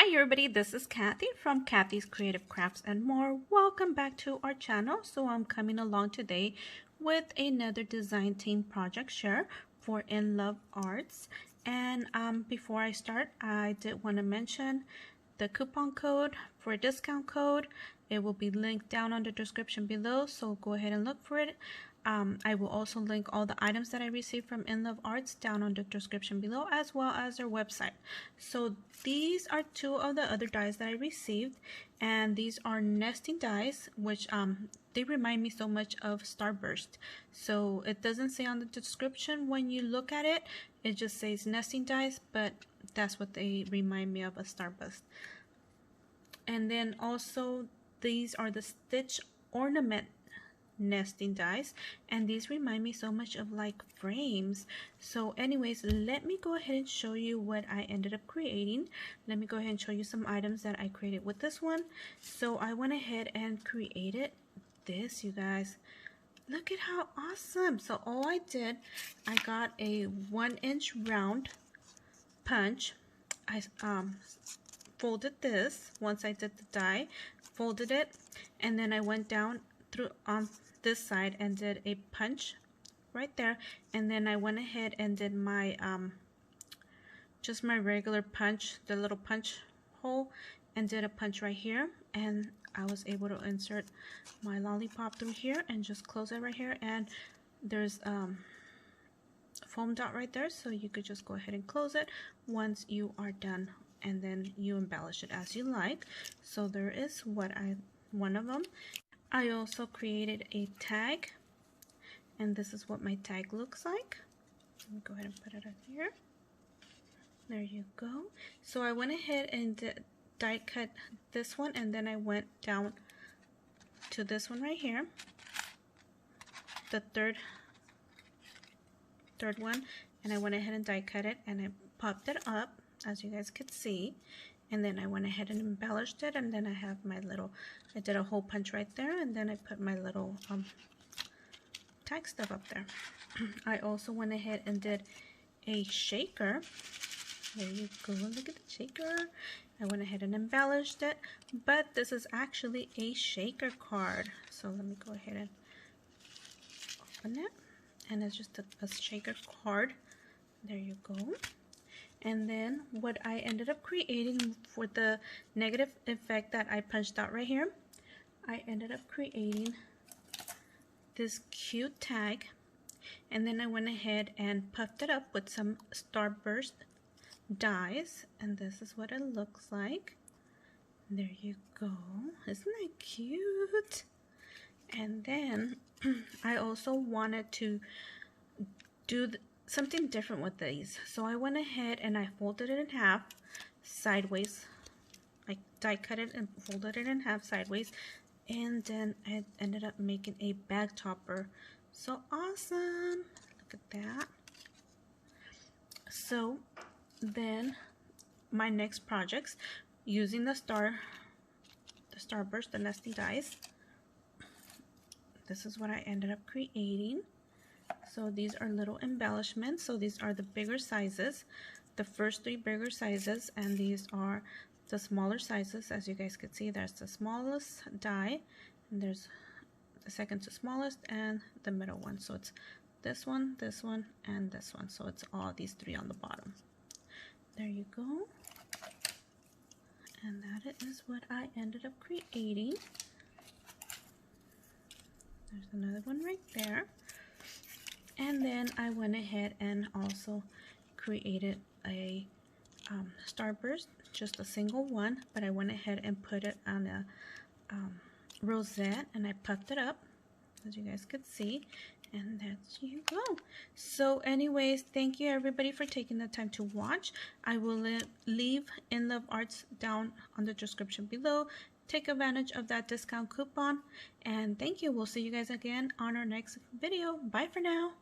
Hi everybody, this is Kathy from Kathy's Creative Crafts and More. Welcome back to our channel. So I'm coming along today with another design team project share for Inlovearts. And before I start, I did want to mention the coupon code for a discount code. It will be linked down on the description below, so go ahead and look for it. I will also link all the items that I received from Inlovearts down on the description below, as well as their website. So these are two of the other dies that I received, and these are nesting dies, which they remind me so much of Starburst. So it doesn't say on the description when you look at it, it just says nesting dies, but that's what they remind me of, a Starburst. And then also these are the Stitch Ornament nesting dies, and these remind me so much of like frames. So anyways, let me go ahead and show you what I ended up creating. Let me go ahead and show you some items that I created with this one. So I went ahead and created this, you guys. Look at how awesome. So all I did, I got a 1-inch round punch. I folded this once I did the die, folded it, and then I went down through on this side and did a punch right there, and then I went ahead and did my just my regular punch, the little punch hole, and did a punch right here, and I was able to insert my lollipop through here and just close it right here. And there's foam dot right there, so you could just go ahead and close it once you are done, and then you embellish it as you like. So there is one of them. I also created a tag, and this is what my tag looks like. Let me go ahead and put it up here. There you go. So I went ahead and die cut this one, and then I went down to this one right here, the third one, and I went ahead and die cut it, and I popped it up as you guys could see. And then I went ahead and embellished it, and then I have my little, I did a hole punch right there, and then I put my little tag stuff up there. I also went ahead and did a shaker. There you go, look at the shaker. I went ahead and embellished it, but this is actually a shaker card. So let me go ahead and open it, and it's just a shaker card. There you go. And then what I ended up creating for the negative effect that I punched out right here, I ended up creating this cute tag, and then I went ahead and puffed it up with some Starburst dies, and this is what it looks like. There you go. Isn't that cute? And then I also wanted to do something different with these, so I went ahead and I folded it in half sideways. I die cut it and folded it in half sideways, and then I ended up making a bag topper. So awesome, look at that. So then my next projects, using the Starburst, the nesting dies, this is what I ended up creating. So these are little embellishments. So these are the bigger sizes, the first 3 bigger sizes, and these are the smaller sizes. As you guys can see, there's the smallest die, and there's the second to smallest, and the middle one. So it's this one, and this one. So it's all these 3 on the bottom. There you go. And that is what I ended up creating. There's another one right there. And then I went ahead and also created a Starburst, just a single one, but I went ahead and put it on a rosette, and I puffed it up, as you guys could see, and there you go. So anyways, thank you everybody for taking the time to watch. I will leave Inlovearts down on the description below. Take advantage of that discount coupon, and thank you. We'll see you guys again on our next video. Bye for now.